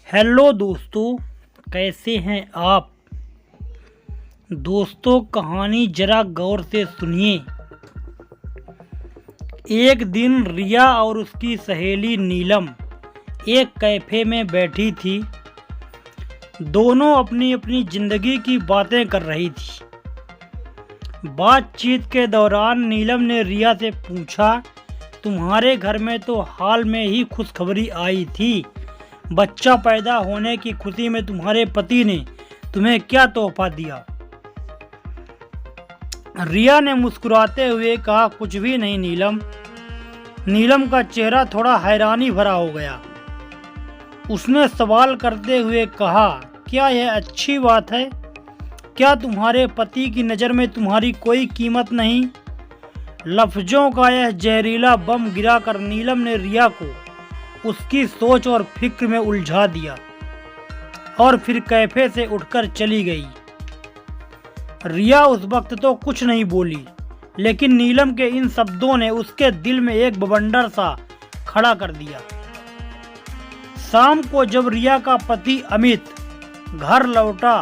Hello दोस्तों, कैसे हैं आप। दोस्तों, कहानी जरा गौर से सुनिए। एक दिन रिया और उसकी सहेली नीलम एक कैफ़े में बैठी थी। दोनों अपनी अपनी ज़िंदगी की बातें कर रही थी। बातचीत के दौरान नीलम ने रिया से पूछा, तुम्हारे घर में तो हाल में ही खुशखबरी आई थी। बच्चा पैदा होने की खुशी में तुम्हारे पति ने तुम्हें क्या तोहफा दिया। रिया ने मुस्कुराते हुए कहा, कुछ भी नहीं नीलम। नीलम का चेहरा थोड़ा हैरानी भरा हो गया। उसने सवाल करते हुए कहा, क्या यह अच्छी बात है? क्या तुम्हारे पति की नज़र में तुम्हारी कोई कीमत नहीं? लफ्ज़ों का यह जहरीला बम गिराकर नीलम ने रिया को उसकी सोच और फिक्र में उलझा दिया और फिर कैफे से उठकर चली गई। रिया उस वक्त तो कुछ नहीं बोली, लेकिन नीलम के इन शब्दों ने उसके दिल में एक बवंडर सा खड़ा कर दिया। शाम को जब रिया का पति अमित घर लौटा,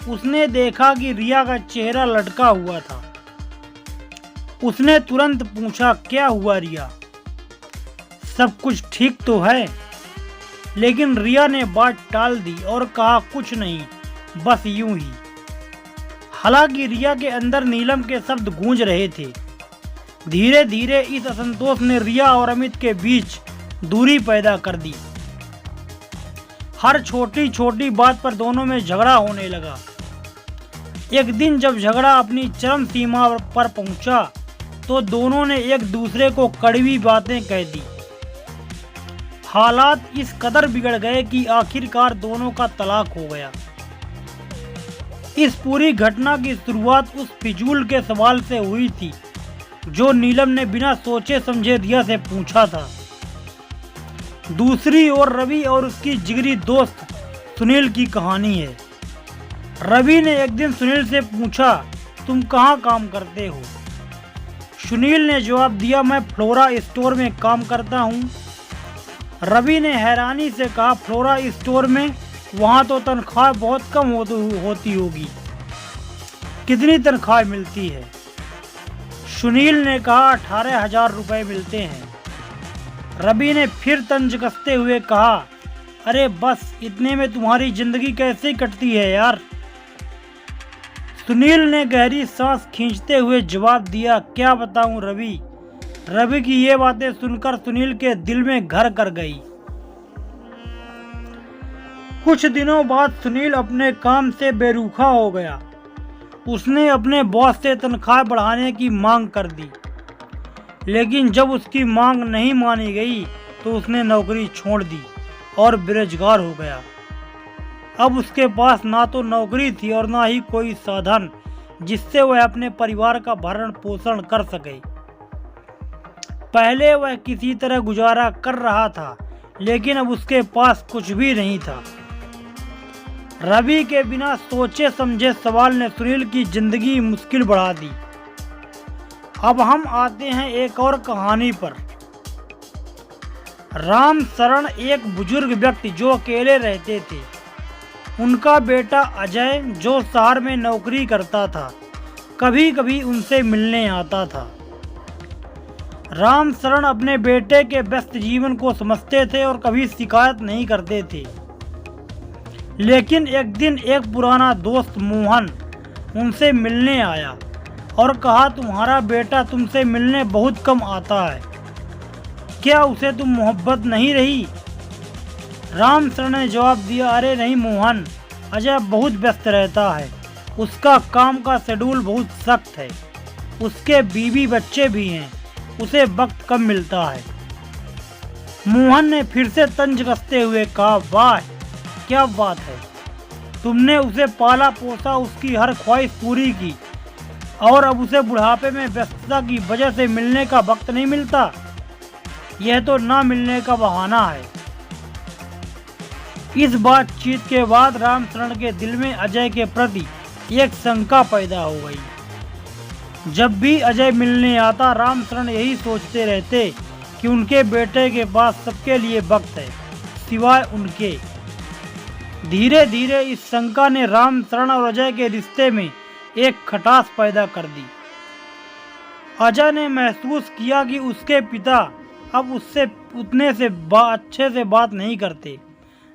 उसने देखा कि रिया का चेहरा लटका हुआ था। उसने तुरंत पूछा, क्या हुआ रिया? सब कुछ ठीक तो है? लेकिन रिया ने बात टाल दी और कहा, कुछ नहीं, बस यूं ही। हालांकि रिया के अंदर नीलम के शब्द गूंज रहे थे। धीरे धीरे इस असंतोष ने रिया और अमित के बीच दूरी पैदा कर दी। हर छोटी छोटी बात पर दोनों में झगड़ा होने लगा। एक दिन जब झगड़ा अपनी चरम सीमा पर पहुंचा, तो दोनों ने एक दूसरे को कड़वी बातें कह दी। हालात इस कदर बिगड़ गए कि आखिरकार दोनों का तलाक हो गया। इस पूरी घटना की शुरुआत उस फिजूल के सवाल से हुई थी जो नीलम ने बिना सोचे समझे रिया से पूछा था। दूसरी ओर रवि और उसकी जिगरी दोस्त सुनील की कहानी है। रवि ने एक दिन सुनील से पूछा, तुम कहाँ काम करते हो? सुनील ने जवाब दिया, मैं फ्लोरा स्टोर में काम करता हूँ। रवि ने हैरानी से कहा, फ्लोरा स्टोर में? वहाँ तो तनख्वाह बहुत कम होती होगी। कितनी तनख्वाह मिलती है? सुनील ने कहा, 18,000 रुपये मिलते हैं। रवि ने फिर तंज कसते हुए कहा, अरे बस, इतने में तुम्हारी जिंदगी कैसे कटती है यार? सुनील ने गहरी सांस खींचते हुए जवाब दिया, क्या बताऊं रवि? रवि की ये बातें सुनकर सुनील के दिल में घर कर गई। कुछ दिनों बाद सुनील अपने काम से बेरुखा हो गया। उसने अपने बॉस से तनख्वाह बढ़ाने की मांग कर दी, लेकिन जब उसकी मांग नहीं मानी गई तो उसने नौकरी छोड़ दी और बेरोजगार हो गया। अब उसके पास ना तो नौकरी थी और ना ही कोई साधन जिससे वह अपने परिवार का भरण पोषण कर सके। पहले वह किसी तरह गुजारा कर रहा था, लेकिन अब उसके पास कुछ भी नहीं था। रवि के बिना सोचे समझे सवाल ने सुनील की जिंदगी मुश्किल बढ़ा दी। अब हम आते हैं एक और कहानी पर। राम शरण एक बुजुर्ग व्यक्ति जो अकेले रहते थे। उनका बेटा अजय, जो शहर में नौकरी करता था, कभी कभी उनसे मिलने आता था। राम शरण अपने बेटे के व्यस्त जीवन को समझते थे और कभी शिकायत नहीं करते थे। लेकिन एक दिन एक पुराना दोस्त मोहन उनसे मिलने आया और कहा, तुम्हारा बेटा तुमसे मिलने बहुत कम आता है, क्या उसे तुम मोहब्बत नहीं रही? राम शरण ने जवाब दिया, अरे नहीं मोहन, अजय बहुत व्यस्त रहता है। उसका काम का शेड्यूल बहुत सख्त है। उसके बीवी बच्चे भी हैं, उसे वक्त कम मिलता है। मोहन ने फिर से तंज कसते हुए कहा, वाह क्या बात है, तुमने उसे पाला पोसा, उसकी हर ख्वाहिश पूरी की, और अब उसे बुढ़ापे में व्यस्तता की वजह से मिलने का वक्त नहीं मिलता। यह तो ना मिलने का बहाना है। इस बातचीत के बाद राम शरण के दिल में अजय के प्रति एक शंका पैदा हो गई। जब भी अजय मिलने आता, राम शरण यही सोचते रहते कि उनके बेटे के पास सबके लिए वक्त है सिवाय उनके। धीरे धीरे इस शंका ने रामचरण और अजय के रिश्ते में एक खटास पैदा कर दी। अजय ने महसूस किया कि उसके पिता अब उससे उतने से अच्छे से बात नहीं करते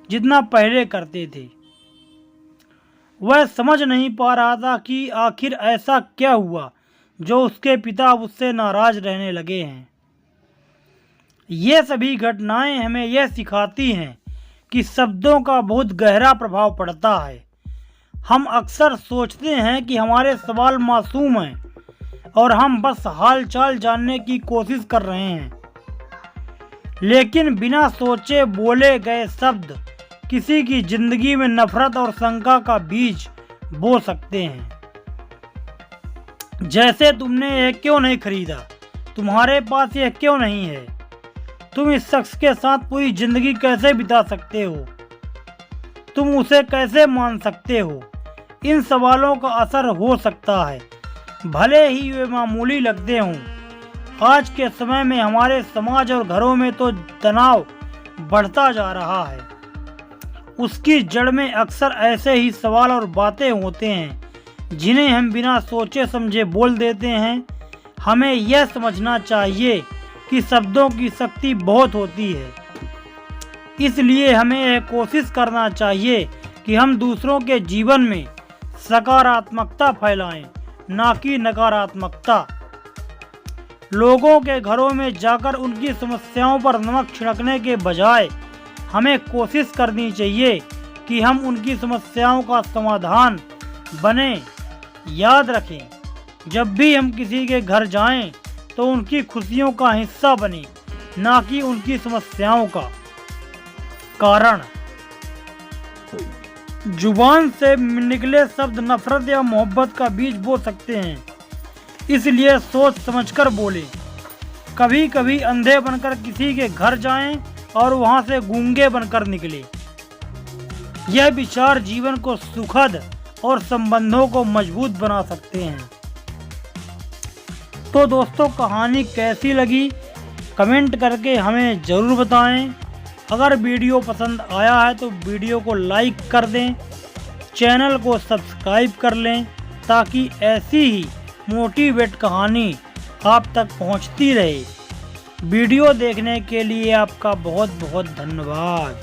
जितना पहले करते थे। वह समझ नहीं पा रहा था कि आखिर ऐसा क्या हुआ जो उसके पिता अब उससे नाराज रहने लगे हैं। ये सभी घटनाएं हमें यह सिखाती हैं कि शब्दों का बहुत गहरा प्रभाव पड़ता है। हम अक्सर सोचते हैं कि हमारे सवाल मासूम हैं और हम बस हालचाल जानने की कोशिश कर रहे हैं, लेकिन बिना सोचे बोले गए शब्द किसी की जिंदगी में नफरत और शंका का बीज बो सकते हैं। जैसे तुमने यह क्यों नहीं खरीदा, तुम्हारे पास यह क्यों नहीं है, तुम इस शख्स के साथ पूरी जिंदगी कैसे बिता सकते हो, तुम उसे कैसे मान सकते हो। इन सवालों का असर हो सकता है, भले ही वे मामूली लगते हों। आज के समय में हमारे समाज और घरों में तो तनाव बढ़ता जा रहा है। उसकी जड़ में अक्सर ऐसे ही सवाल और बातें होते हैं जिन्हें हम बिना सोचे समझे बोल देते हैं। हमें यह समझना चाहिए कि शब्दों की शक्ति बहुत होती है, इसलिए हमें यह कोशिश करना चाहिए कि हम दूसरों के जीवन में सकारात्मकता फैलाएं, ना कि नकारात्मकता। लोगों के घरों में जाकर उनकी समस्याओं पर नमक छिड़कने के बजाय हमें कोशिश करनी चाहिए कि हम उनकी समस्याओं का समाधान बने। याद रखें, जब भी हम किसी के घर जाएं तो उनकी खुशियों का हिस्सा बने, ना कि उनकी समस्याओं का कारण। जुबान से निकले शब्द नफरत या मोहब्बत का बीज बो सकते हैं, इसलिए सोच समझकर बोलें। कभी कभी अंधे बनकर किसी के घर जाएं और वहां से गूंगे बनकर निकले। यह विचार जीवन को सुखद और संबंधों को मजबूत बना सकते हैं। तो दोस्तों, कहानी कैसी लगी कमेंट करके हमें ज़रूर बताएं। अगर वीडियो पसंद आया है तो वीडियो को लाइक कर दें, चैनल को सब्सक्राइब कर लें ताकि ऐसी ही मोटिवेट कहानी आप तक पहुंचती रहे। वीडियो देखने के लिए आपका बहुत बहुत धन्यवाद।